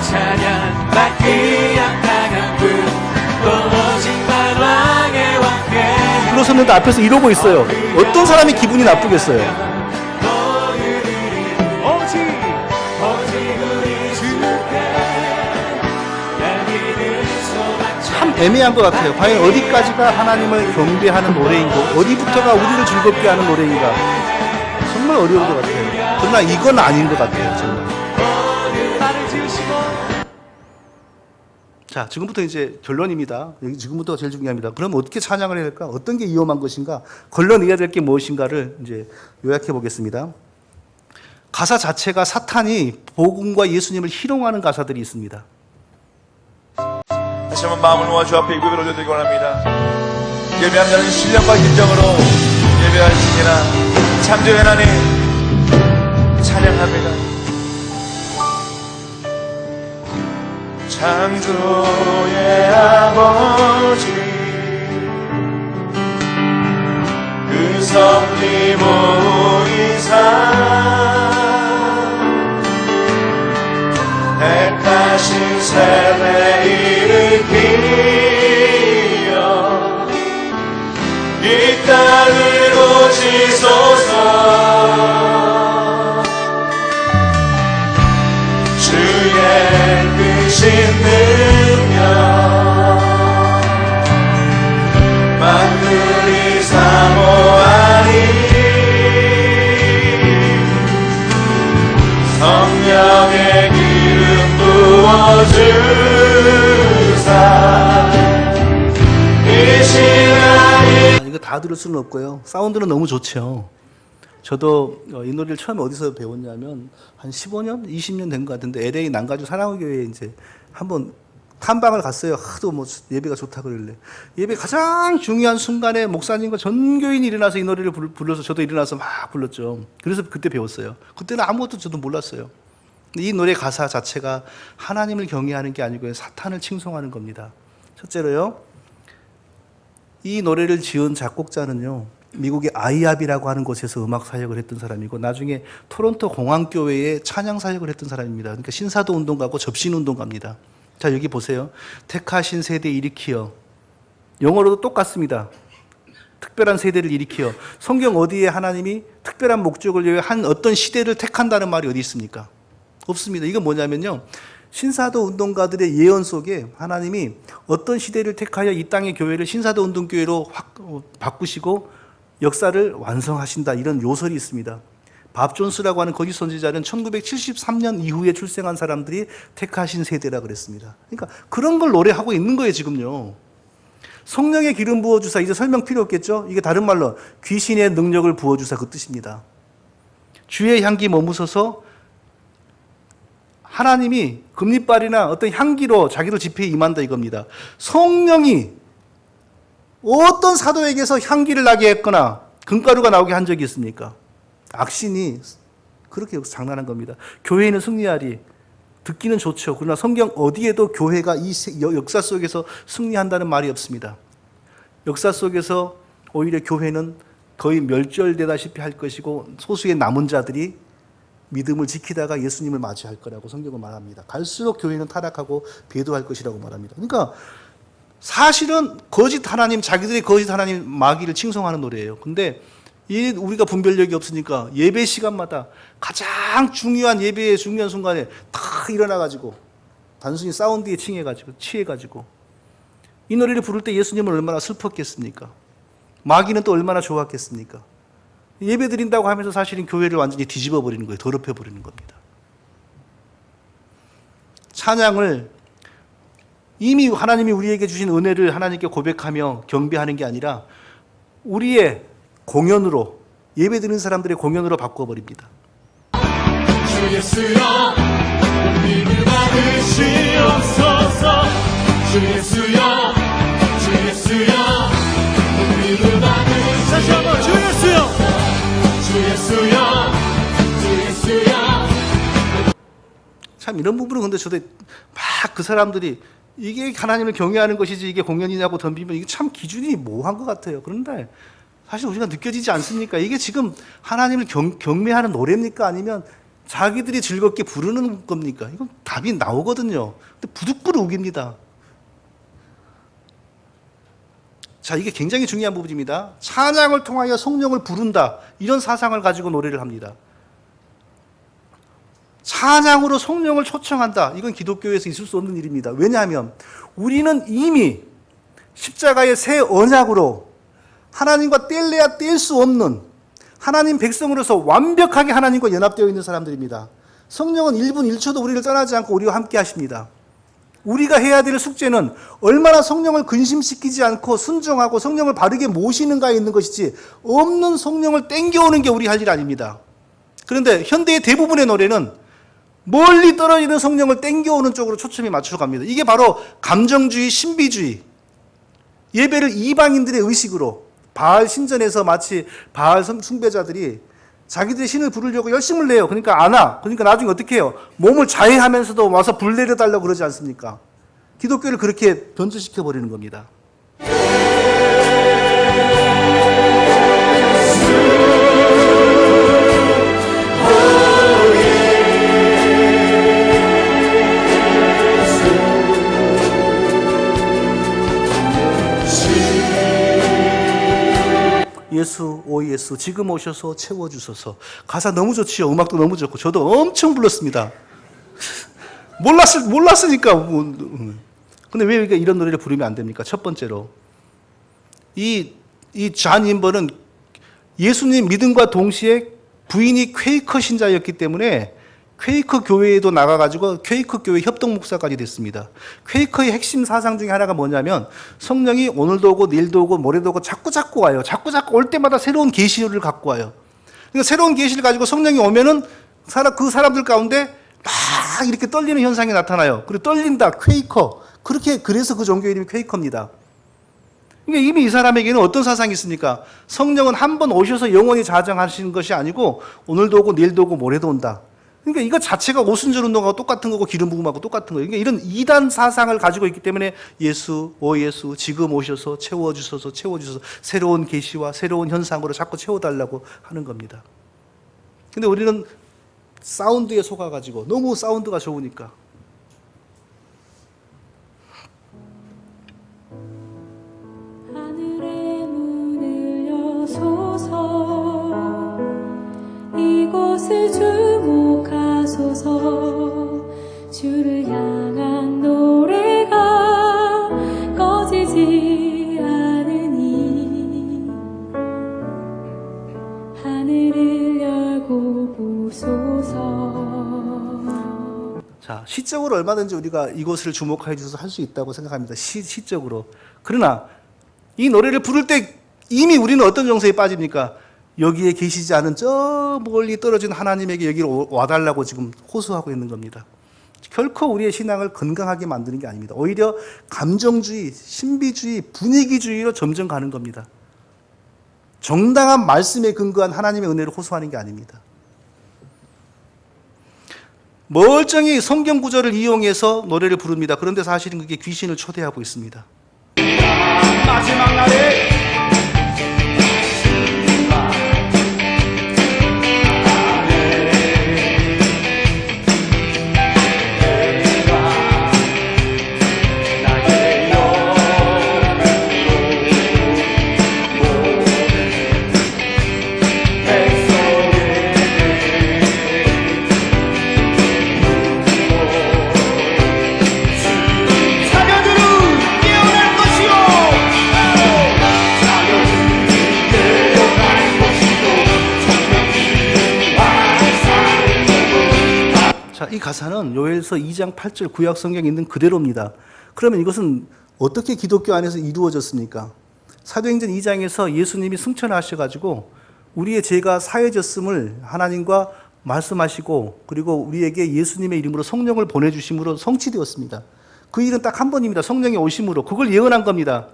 찬양 받기 약당한 분 오직만 왕의 왕께 일어섰는데 앞에서 이러고 있어요. 어떤 사람이 기분이 나쁘겠어요? 오직 우리 주께 참 애매한 것 같아요. 과연 어디까지가 하나님을 경배하는 노래인고 어디부터가 우리를 즐겁게 하는 노래인가 정말 어려운 것 같아요. 그러나 이건 아닌 것 같아요. 정말. 자, 지금부터 이제 결론입니다. 지금부터가 제일 중요합니다. 그럼 어떻게 찬양을 해야 할까? 어떤 게 위험한 것인가? 걸러내야 될 게 무엇인가를 이제 요약해 보겠습니다. 가사 자체가 사탄이 복음과 예수님을 희롱하는 가사들이 있습니다. 다시 한번 마음을 모아 주 앞에 예배를 올려드리기 원합니다. 예배하는 자는 신령과 진정으로 예배할지니라. 창조의 하나님 찬양합니다. 창조의 아버지 그 섭리 모이사 택하신 세대를 일으키어 이 땅을 주시소서. 주의 크신 능력 만물이 사모하니 성령의 기름 부어주사 이 시간이. 이거 다 들을 수는 없고요. 사운드는 너무 좋죠. 저도 이 노래를 처음에 어디서 배웠냐면 한 15년, 20년 된 것 같은데 LA 남가주 사랑교회에 이제 한번 탐방을 갔어요. 하도 뭐 예배가 좋다 그러길래 예배 가장 중요한 순간에 목사님과 전교인이 일어나서 이 노래를 불러서 저도 일어나서 막 불렀죠. 그래서 그때 배웠어요. 그때는 아무것도 저도 몰랐어요. 근데 이 노래 가사 자체가 하나님을 경외하는 게 아니고요, 사탄을 칭송하는 겁니다. 첫째로요, 이 노래를 지은 작곡자는요, 미국의 아이압이라고 하는 곳에서 음악 사역을 했던 사람이고 나중에 토론토 공항교회에 찬양 사역을 했던 사람입니다. 그러니까 신사도 운동가고 접신 운동가입니다. 자, 여기 보세요. 택하신 세대 일으키어. 영어로도 똑같습니다. 특별한 세대를 일으키어. 성경 어디에 하나님이 특별한 목적을 위해 한 어떤 시대를 택한다는 말이 어디 있습니까? 없습니다. 이건 뭐냐면요, 신사도 운동가들의 예언 속에 하나님이 어떤 시대를 택하여 이 땅의 교회를 신사도 운동교회로 바꾸시고 역사를 완성하신다, 이런 요설이 있습니다. 밥 존스라고 하는 거짓 선지자는 1973년 이후에 출생한 사람들이 택하신 세대라 그랬습니다. 그러니까 그런 걸 노래하고 있는 거예요, 지금요. 성령의 기름 부어주사, 이제 설명 필요 없겠죠? 이게 다른 말로 귀신의 능력을 부어주사, 그 뜻입니다. 주의 향기 머무서서 하나님이 금리빨이나 어떤 향기로 자기도 집회에 임한다, 이겁니다. 성령이 어떤 사도에게서 향기를 나게 했거나 금가루가 나오게 한 적이 있습니까? 악신이 그렇게 장난한 겁니다. 교회는 승리하리. 듣기는 좋죠. 그러나 성경 어디에도 교회가 이 역사 속에서 승리한다는 말이 없습니다. 역사 속에서 오히려 교회는 거의 멸절되다시피 할 것이고 소수의 남은 자들이 믿음을 지키다가 예수님을 맞이할 거라고 성경은 말합니다. 갈수록 교회는 타락하고 배도할 것이라고 말합니다. 그러니까 사실은 거짓 하나님, 자기들의 거짓 하나님 마귀를 칭송하는 노래예요. 근데 우리가 분별력이 없으니까 예배 시간마다 가장 중요한 예배의 중요한 순간에 다 일어나가지고 단순히 사운드에 취해가지고 이 노래를 부를 때 예수님은 얼마나 슬펐겠습니까? 마귀는 또 얼마나 좋았겠습니까? 예배 드린다고 하면서 사실은 교회를 완전히 뒤집어 버리는 거예요. 더럽혀 버리는 겁니다. 찬양을 이미 하나님이 우리에게 주신 은혜를 하나님께 고백하며 경배하는 게 아니라 우리의 공연으로, 예배 드리는 사람들의 공연으로 바꿔버립니다. 주 예수여 믿음 받으시옵소서. 주 예수여 주 예수여 믿음 받으시옵소서. 다시 한번 주 예수여 주 예수여 주 예수여. 참 이런 부분은 근데 저도 막 그 사람들이 이게 하나님을 경외하는 것이지 이게 공연이냐고 덤비면 이게 참 기준이 모호한 것 같아요. 그런데 사실 우리가 느껴지지 않습니까? 이게 지금 하나님을 경외하는 노래입니까? 아니면 자기들이 즐겁게 부르는 겁니까? 이건 답이 나오거든요. 근데 부득불 우깁니다. 자, 이게 굉장히 중요한 부분입니다. 찬양을 통하여 성령을 부른다, 이런 사상을 가지고 노래를 합니다. 찬양으로 성령을 초청한다, 이건 기독교에서 있을 수 없는 일입니다. 왜냐하면 우리는 이미 십자가의 새 언약으로 하나님과 뗄래야 뗄 수 없는 하나님 백성으로서 완벽하게 하나님과 연합되어 있는 사람들입니다. 성령은 1분 1초도 우리를 떠나지 않고 우리와 함께 하십니다. 우리가 해야 될 숙제는 얼마나 성령을 근심시키지 않고 순종하고 성령을 바르게 모시는가에 있는 것이지, 없는 성령을 땡겨오는 게 우리 할 일 아닙니다. 그런데 현대의 대부분의 노래는 멀리 떨어지는 성령을 땡겨오는 쪽으로 초점이 맞춰갑니다. 이게 바로 감정주의, 신비주의, 예배를 이방인들의 의식으로, 바알 신전에서 마치 바알 숭배자들이 자기들의 신을 부르려고 열심을 내요. 그러니까 안 와. 그러니까 나중에 어떻게 해요? 몸을 자해하면서도 와서 불 내려달라고 그러지 않습니까? 기독교를 그렇게 변질시켜 버리는 겁니다. 예수 오 예수 지금 오셔서 채워주소서. 가사 너무 좋지요. 음악도 너무 좋고 저도 엄청 불렀습니다. 몰랐으니까. 근데 왜 우리가 이런 노래를 부르면 안 됩니까? 첫 번째로 이 잔 인버는 예수님 믿음과 동시에 부인이 퀘이커 신자였기 때문에 퀘이커 교회에도 나가가지고 퀘이커 교회 협동 목사까지 됐습니다. 퀘이커의 핵심 사상 중에 하나가 뭐냐면 성령이 오늘도 오고 내일도 오고 모레도 오고 자꾸 와요. 자꾸 올 때마다 새로운 계시를 갖고 와요. 그러니까 새로운 계시를 가지고 성령이 오면은 그 사람들 가운데 막 이렇게 떨리는 현상이 나타나요. 그리고 떨린다, 퀘이커. 그래서 그 종교 이름이 퀘이커입니다. 그러니까 이미 이 사람에게는 어떤 사상이 있습니까? 성령은 한 번 오셔서 영원히 자정하시는 것이 아니고 오늘도 오고 내일도 오고 모레도 온다. 그러니까 이거 자체가 오순절 운동하고 똑같은 거고 기름 부음하고 똑같은 거예요. 그러니까 이런 이단 사상을 가지고 있기 때문에 예수, 오 예수, 지금 오셔서 채워주소서, 새로운 계시와 새로운 현상으로 자꾸 채워달라고 하는 겁니다. 근데 우리는 사운드에 속아가지고 너무 사운드가 좋으니까 하늘의 문을 여소서 이곳을 주목하소서 주를 향한 노래가 꺼지지 않으니 하늘을 열고 보소서. 자, 시적으로 얼마든지 우리가 이것을 주목해 주셔서 할 수 있다고 생각합니다. 시적으로. 그러나 이 노래를 부를 때 이미 우리는 어떤 정서에 빠집니까? 여기에 계시지 않은 저 멀리 떨어진 하나님에게 여기로 와달라고 지금 호소하고 있는 겁니다. 결코 우리의 신앙을 건강하게 만드는 게 아닙니다. 오히려 감정주의, 신비주의, 분위기주의로 점점 가는 겁니다. 정당한 말씀에 근거한 하나님의 은혜를 호소하는 게 아닙니다. 멀쩡히 성경 구절을 이용해서 노래를 부릅니다. 그런데 사실은 그게 귀신을 초대하고 있습니다. 마지막 날에 이 가사는 요엘서 2장 8절 구약 성경에 있는 그대로입니다. 그러면 이것은 어떻게 기독교 안에서 이루어졌습니까? 사도행전 2장에서 예수님이 승천하셔가지고 우리의 죄가 사해졌음을 하나님과 말씀하시고 그리고 우리에게 예수님의 이름으로 성령을 보내주심으로 성취되었습니다. 그 일은 딱 한 번입니다. 성령이 오심으로. 그걸 예언한 겁니다.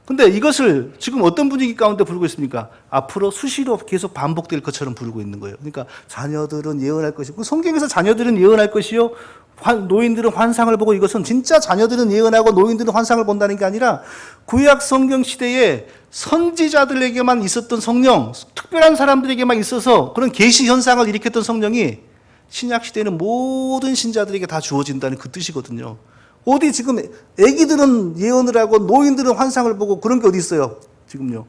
근데 이것을 지금 어떤 분위기 가운데 부르고 있습니까? 앞으로 수시로 계속 반복될 것처럼 부르고 있는 거예요. 그러니까 자녀들은 예언할 것이고, 성경에서 자녀들은 예언할 것이요, 노인들은 환상을 보고, 이것은 진짜 자녀들은 예언하고 노인들은 환상을 본다는 게 아니라 구약 성경 시대에 선지자들에게만 있었던 성령, 특별한 사람들에게만 있어서 그런 계시 현상을 일으켰던 성령이 신약 시대에는 모든 신자들에게 다 주어진다는 그 뜻이거든요. 어디 지금 애기들은 예언을 하고 노인들은 환상을 보고 그런 게 어디 있어요? 지금요.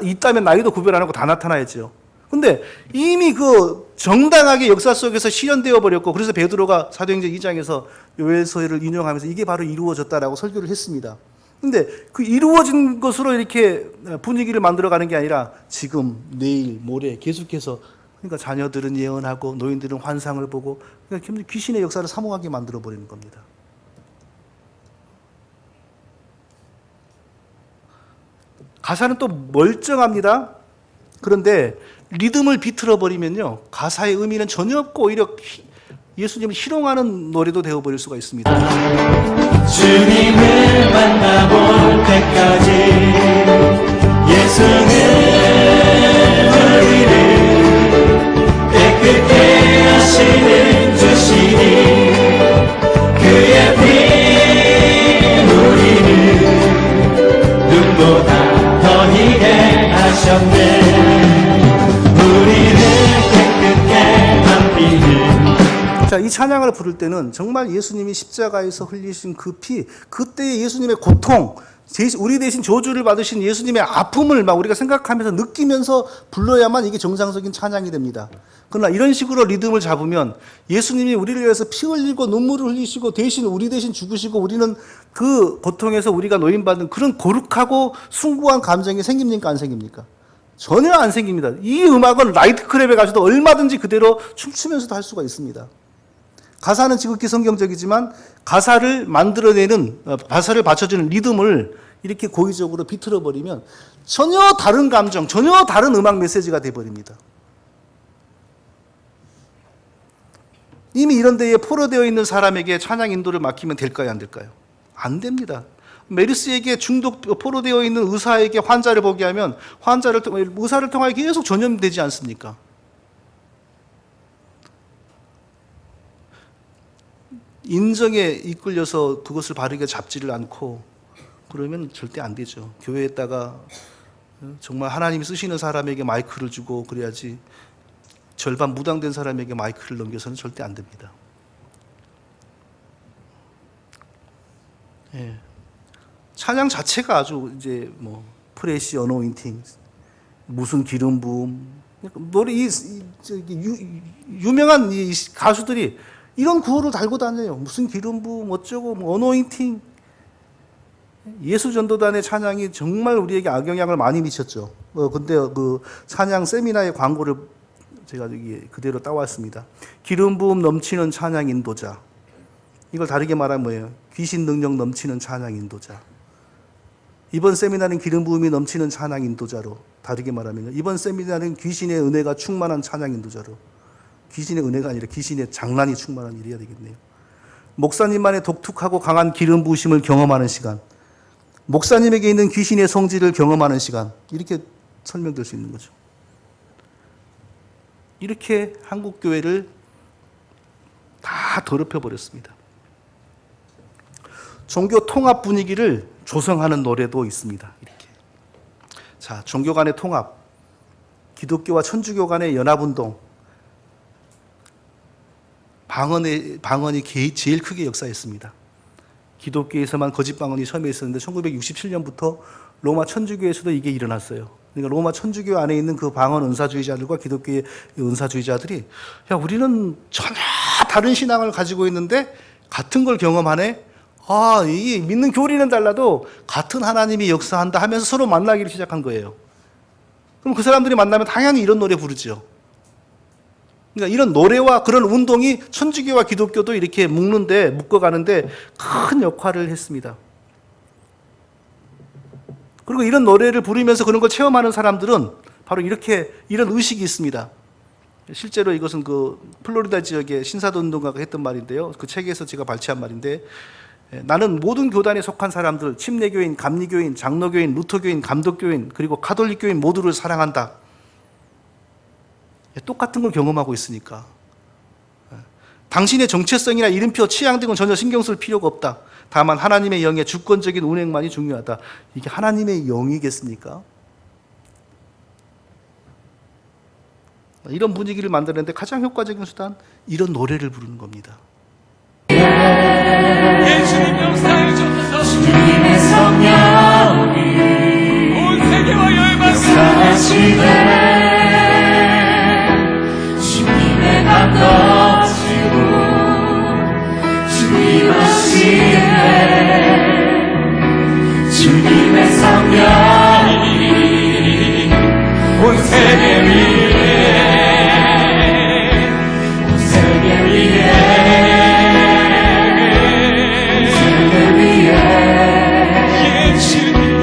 있다면 나이도 구별 안 하고 다 나타나야죠. 근데 이미 그 정당하게 역사 속에서 실현되어 버렸고, 그래서 베드로가 사도행전 2장에서 요엘서를 인용하면서 이게 바로 이루어졌다라고 설교를 했습니다. 근데 그 이루어진 것으로 이렇게 분위기를 만들어가는 게 아니라 지금, 내일, 모레 계속해서, 그러니까 자녀들은 예언하고 노인들은 환상을 보고, 그러니까 귀신의 역사를 사모하게 만들어버리는 겁니다. 가사는 또 멀쩡합니다. 그런데 리듬을 비틀어버리면요, 가사의 의미는 전혀 없고 오히려 예수님을 희롱하는 노래도 되어버릴 수가 있습니다. 주님을 만나볼 때까지 예수는 우리를 깨끗게 하시는 주시니 그의 피 우리를 눈보다 더 희게 하셨네. 우리를 깨끗게 만드는. 자, 이 찬양을 부를 때는 정말 예수님이 십자가에서 흘리신 그 피, 그때의 예수님의 고통, 우리 대신 저주를 받으신 예수님의 아픔을 막 우리가 생각하면서 느끼면서 불러야만 이게 정상적인 찬양이 됩니다. 그러나 이런 식으로 리듬을 잡으면 예수님이 우리를 위해서 피 흘리고 눈물을 흘리시고 우리 대신 죽으시고 우리는 그 고통에서 우리가 노임받는 그런 고룩하고 숭고한 감정이 생깁니까 안 생깁니까? 전혀 안 생깁니다. 이 음악은 라이트클랩에 가서도 얼마든지 그대로 춤추면서도 할 수가 있습니다. 가사는 지극히 성경적이지만 가사를 만들어내는, 가사를 받쳐주는 리듬을 이렇게 고의적으로 비틀어버리면 전혀 다른 감정, 전혀 다른 음악 메시지가 돼버립니다. 이미 이런 데에 포로되어 있는 사람에게 찬양 인도를 맡기면 될까요, 안 될까요? 안 됩니다. 메르스에게 포로되어 있는 의사에게 환자를 보게 하면 의사를 통하여 계속 전염되지 않습니까? 인정에 이끌려서 그것을 바르게 잡지를 않고 그러면 절대 안 되죠. 교회에다가 정말 하나님이 쓰시는 사람에게 마이크를 주고 그래야지 절반 무당된 사람에게 마이크를 넘겨서는 절대 안 됩니다. 예. 찬양 자체가 아주 이제 뭐 프레시 어노인팅, 무슨 기름 부음, 노래 유명한 이 가수들이 이런 구호를 달고 다녀요. 무슨 기름 부음 어쩌고 뭐 어노인팅. 예수 전도단의 찬양이 정말 우리에게 악영향을 많이 미쳤죠. 근데 그 찬양 세미나의 광고를 제가 여기 그대로 따왔습니다. 기름 부음 넘치는 찬양 인도자. 이걸 다르게 말하면 뭐예요? 귀신 능력 넘치는 찬양 인도자. 이번 세미나는 기름 부음이 넘치는 찬양 인도자로, 다르게 말하면 이번 세미나는 귀신의 은혜가 충만한 찬양 인도자로. 귀신의 은혜가 아니라 귀신의 장난이 충만한 일이어야 되겠네요. 목사님만의 독특하고 강한 기름 부으심을 경험하는 시간, 목사님에게 있는 귀신의 성질을 경험하는 시간, 이렇게 설명될 수 있는 거죠. 이렇게 한국 교회를 다 더럽혀 버렸습니다. 종교 통합 분위기를 조성하는 노래도 있습니다. 이렇게. 자, 종교 간의 통합, 기독교와 천주교 간의 연합운동, 방언이 제일 크게 역사했습니다. 기독교에서만 거짓 방언이 처음에 있었는데 1967년부터 로마 천주교에서도 이게 일어났어요. 그러니까 로마 천주교 안에 있는 그 방언 은사주의자들과 기독교의 은사주의자들이 야, 우리는 전혀 다른 신앙을 가지고 있는데 같은 걸 경험하네. 아, 이 믿는 교리는 달라도 같은 하나님이 역사한다 하면서 서로 만나기를 시작한 거예요. 그럼 그 사람들이 만나면 당연히 이런 노래 부르죠. 그러니까 이런 노래와 그런 운동이 천주교와 기독교도 이렇게 묶어가는데 큰 역할을 했습니다. 그리고 이런 노래를 부르면서 그런 걸 체험하는 사람들은 바로 이런 의식이 있습니다. 실제로 이것은 그 플로리다 지역의 신사도 운동가가 했던 말인데요. 그 책에서 제가 발췌한 말인데, 나는 모든 교단에 속한 사람들, 침례교인, 감리교인, 장로교인, 루터교인, 감독교인, 그리고 가톨릭교인 모두를 사랑한다. 똑같은 걸 경험하고 있으니까. 당신의 정체성이나 이름표, 취향 등은 전혀 신경 쓸 필요가 없다. 다만 하나님의 영의 주권적인 운행만이 중요하다. 이게 하나님의 영이겠습니까? 이런 분위기를 만드는데 가장 효과적인 수단, 이런 노래를 부르는 겁니다. 예수님 역사해 주소서. 주님의 성령이 온 세계와 역사하시네. 주님의 감 넘치고 주님 하시네. 주님의 성령이 온 세계 위에 온 세계 위에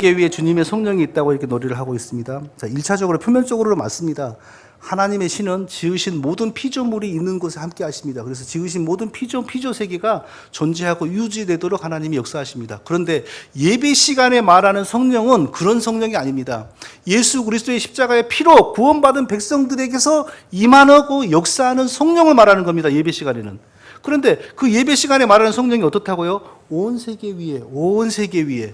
세계 위에 주님의 성령이 있다고 이렇게 노래를 하고 있습니다. 자, 1차적으로 표면적으로 맞습니다. 하나님의 신은 지으신 모든 피조물이 있는 곳에 함께 하십니다. 그래서 지으신 모든 피조 세계가 존재하고 유지되도록 하나님이 역사하십니다. 그런데 예배 시간에 말하는 성령은 그런 성령이 아닙니다. 예수 그리스도의 십자가의 피로 구원받은 백성들에게서 임하고 역사하는 성령을 말하는 겁니다. 예배 시간에는. 그런데 그 예배 시간에 말하는 성령이 어떻다고요? 온 세계 위에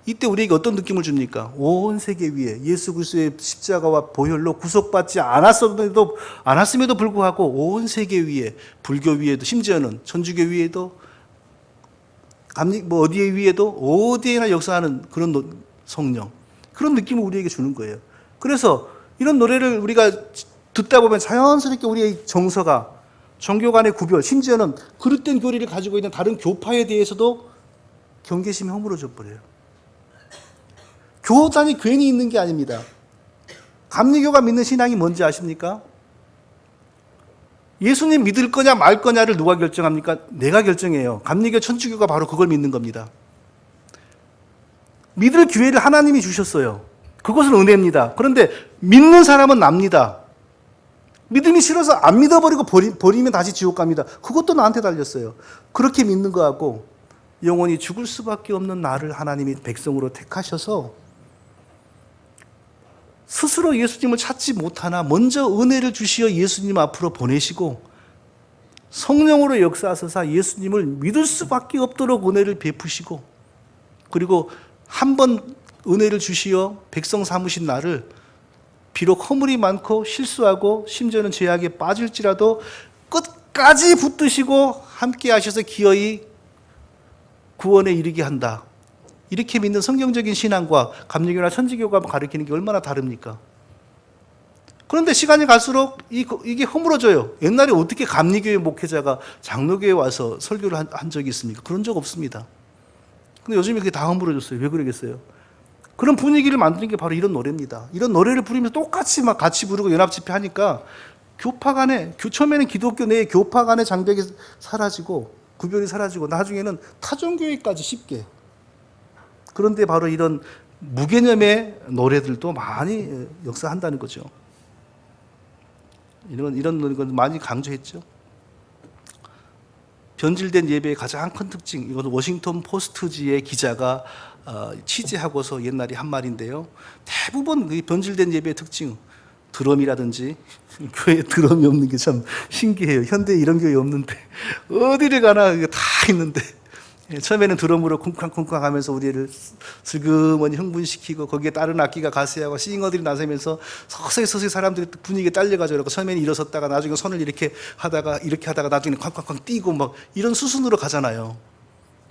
이때 우리에게 어떤 느낌을 줍니까? 온 세계 위에 예수 그리스도의 십자가와 보혈로 구속받지 않았음에도 불구하고 온 세계 위에, 불교 위에도, 심지어는 천주교 위에도, 어디에 위에도 어디에나 역사하는 그런 성령, 그런 느낌을 우리에게 주는 거예요. 그래서 이런 노래를 우리가 듣다 보면 자연스럽게 우리의 정서가 종교 간의 구별, 심지어는 그릇된 교리를 가지고 있는 다른 교파에 대해서도 경계심이 허물어져 버려요. 교단이 괜히 있는 게 아닙니다. 감리교가 믿는 신앙이 뭔지 아십니까? 예수님 믿을 거냐 말 거냐를 누가 결정합니까? 내가 결정해요. 감리교 천주교가 바로 그걸 믿는 겁니다. 믿을 기회를 하나님이 주셨어요. 그것은 은혜입니다. 그런데 믿는 사람은 납니다. 믿음이 싫어서 안 믿어버리고 버리면 다시 지옥 갑니다. 그것도 나한테 달렸어요. 그렇게 믿는 거하고 영원히 죽을 수밖에 없는 나를 하나님이 백성으로 택하셔서 스스로 예수님을 찾지 못하나 먼저 은혜를 주시어 예수님 앞으로 보내시고 성령으로 역사하셔서 예수님을 믿을 수밖에 없도록 은혜를 베푸시고 그리고 한 번 은혜를 주시어 백성 삼으신 나를 비록 허물이 많고 실수하고 심지어는 죄악에 빠질지라도 끝까지 붙드시고 함께 하셔서 기어이 구원에 이르게 한다. 이렇게 믿는 성경적인 신앙과 감리교나 천주교가 가르치는 게 얼마나 다릅니까? 그런데 시간이 갈수록 이게 허물어져요. 옛날에 어떻게 감리교의 목회자가 장로교에 와서 설교를 한 적이 있습니까? 그런 적 없습니다. 근데 요즘에 그게 다 허물어졌어요. 왜 그러겠어요? 그런 분위기를 만드는 게 바로 이런 노래입니다. 이런 노래를 부르면서 똑같이 막 같이 부르고 연합집회 하니까 교파 간에, 처음에는 기독교 내의 교파 간의 장벽이 사라지고 구별이 사라지고 나중에는 타종교회까지 쉽게. 그런데 바로 이런 무개념의 노래들도 많이 역사한다는 거죠. 이런 건 많이 강조했죠. 변질된 예배의 가장 큰 특징, 이것은 워싱턴 포스트지의 기자가 취재하고서 옛날에 한 말인데요. 대부분 그 변질된 예배의 특징, 드럼이라든지 교회에 드럼이 없는 게 참 신기해요. 현대에 이런 교회 없는데 어디를 가나 다 있는데 처음에는 드럼으로 쿵쾅쿵쾅 하면서 우리를 슬그머니 흥분시키고 거기에 다른 악기가 가세하고 싱어들이 나서면서 서서히 사람들이 분위기에 딸려가지고 처음에는 일어섰다가 나중에 손을 이렇게 하다가 나중에는 쾅쾅쾅 뛰고 막 이런 수순으로 가잖아요.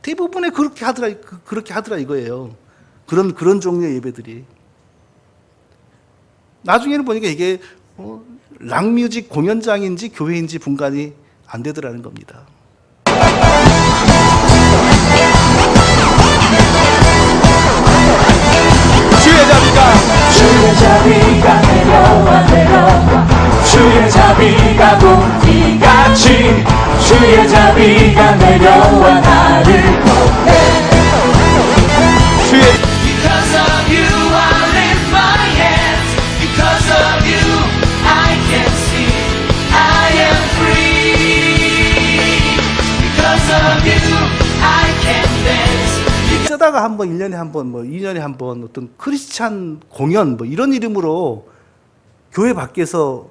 대부분에 그렇게 하더라 이거예요. 그런 종류의 예배들이. 나중에는 보니까 이게 락뮤직 공연장인지 교회인지 분간이 안 되더라는 겁니다. 주의 자비가 내려와 주의 자비가 공기같이 주의 자비가 내려와 나를 보내 Because of you I lift my hands. Because of you I can see I am free. Because of you I can dance. 쓰다가 한 번, 1년에 한 번, 2년에 한 번 어떤 크리스찬 공연 이런 이름으로 교회 밖에서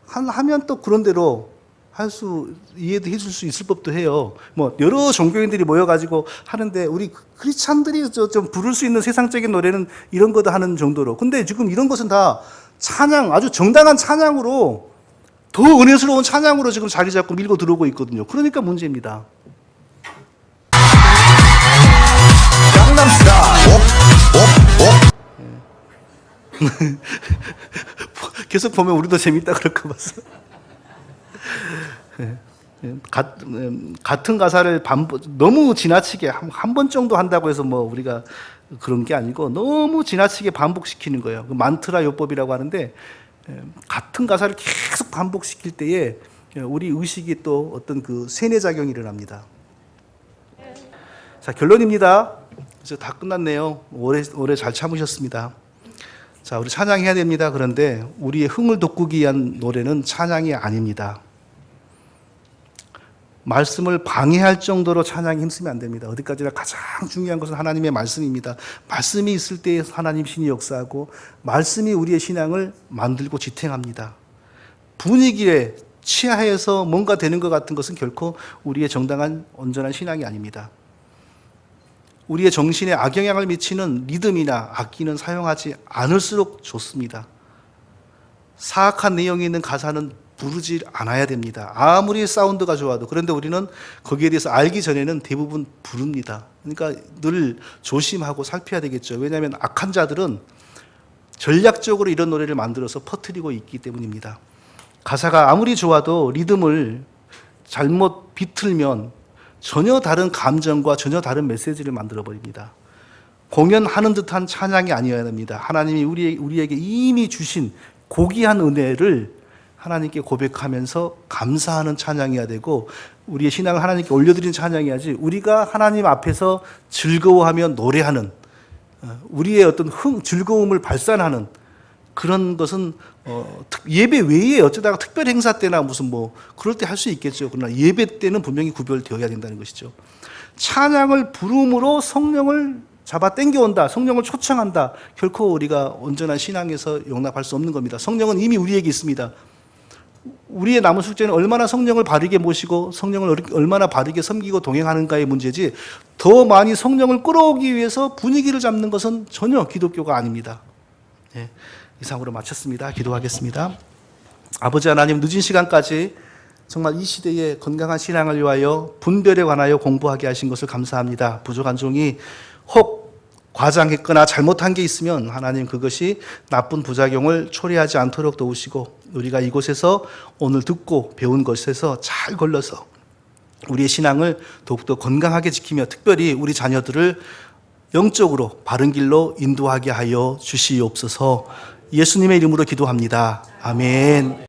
하면 또 그런 대로 이해도 해줄 수 있을 법도 해요. 여러 종교인들이 모여가지고 하는데 우리 크리스찬들이 좀 부를 수 있는 세상적인 노래는 이런 거다 하는 정도로. 근데 지금 이런 것은 다 찬양, 아주 정당한 찬양으로 더 은혜스러운 찬양으로 지금 자리 잡고 밀고 들어오고 있거든요. 그러니까 문제입니다. 계속 보면 우리도 재밌다 그럴까 봐서. 같은 가사를 너무 지나치게 한 번 정도 한다고 해서 우리가 그런 게 아니고 너무 지나치게 반복시키는 거예요. 만트라 요법이라고 하는데 같은 가사를 계속 반복시킬 때에 우리 의식이 또 어떤 그 세뇌작용이 일어납니다. 자, 결론입니다. 이제 다 끝났네요. 오래 잘 참으셨습니다. 자, 우리 찬양해야 됩니다. 그런데 우리의 흥을 돋구기 위한 노래는 찬양이 아닙니다. 말씀을 방해할 정도로 찬양에 힘쓰면 안 됩니다. 어디까지나 가장 중요한 것은 하나님의 말씀입니다. 말씀이 있을 때 하나님 신이 역사하고 말씀이 우리의 신앙을 만들고 지탱합니다. 분위기에 취하해서 뭔가 되는 것 같은 것은 결코 우리의 정당한 온전한 신앙이 아닙니다. 우리의 정신에 악영향을 미치는 리듬이나 악기는 사용하지 않을수록 좋습니다. 사악한 내용이 있는 가사는 부르지 않아야 됩니다. 아무리 사운드가 좋아도. 그런데 우리는 거기에 대해서 알기 전에는 대부분 부릅니다. 그러니까 늘 조심하고 살펴야 되겠죠. 왜냐하면 악한 자들은 전략적으로 이런 노래를 만들어서 퍼뜨리고 있기 때문입니다. 가사가 아무리 좋아도 리듬을 잘못 비틀면 전혀 다른 감정과 전혀 다른 메시지를 만들어버립니다. 공연하는 듯한 찬양이 아니어야 됩니다. 하나님이 우리에게 이미 주신 고귀한 은혜를 하나님께 고백하면서 감사하는 찬양이어야 되고, 우리의 신앙을 하나님께 올려드리는 찬양이야지, 우리가 하나님 앞에서 즐거워하며 노래하는, 우리의 어떤 즐거움을 발산하는 그런 것은 예배 외에 어쩌다가 특별 행사 때나 무슨 그럴 때 할 수 있겠죠. 그러나 예배 때는 분명히 구별되어야 된다는 것이죠. 찬양을 부름으로 성령을 잡아 당겨온다, 성령을 초청한다, 결코 우리가 온전한 신앙에서 용납할 수 없는 겁니다. 성령은 이미 우리에게 있습니다. 우리의 남은 숙제는 얼마나 성령을 바르게 모시고 성령을 얼마나 바르게 섬기고 동행하는가의 문제지, 더 많이 성령을 끌어오기 위해서 분위기를 잡는 것은 전혀 기독교가 아닙니다. 예, 이상으로 마쳤습니다. 기도하겠습니다. 아버지 하나님, 늦은 시간까지 정말 이 시대의 건강한 신앙을 위하여 분별에 관하여 공부하게 하신 것을 감사합니다. 부족한 종이 혹 과장했거나 잘못한 게 있으면 하나님 그것이 나쁜 부작용을 초래하지 않도록 도우시고, 우리가 이곳에서 오늘 듣고 배운 것에서 잘 걸러서 우리의 신앙을 더욱더 건강하게 지키며 특별히 우리 자녀들을 영적으로 바른 길로 인도하게 하여 주시옵소서. 예수님의 이름으로 기도합니다. 아멘.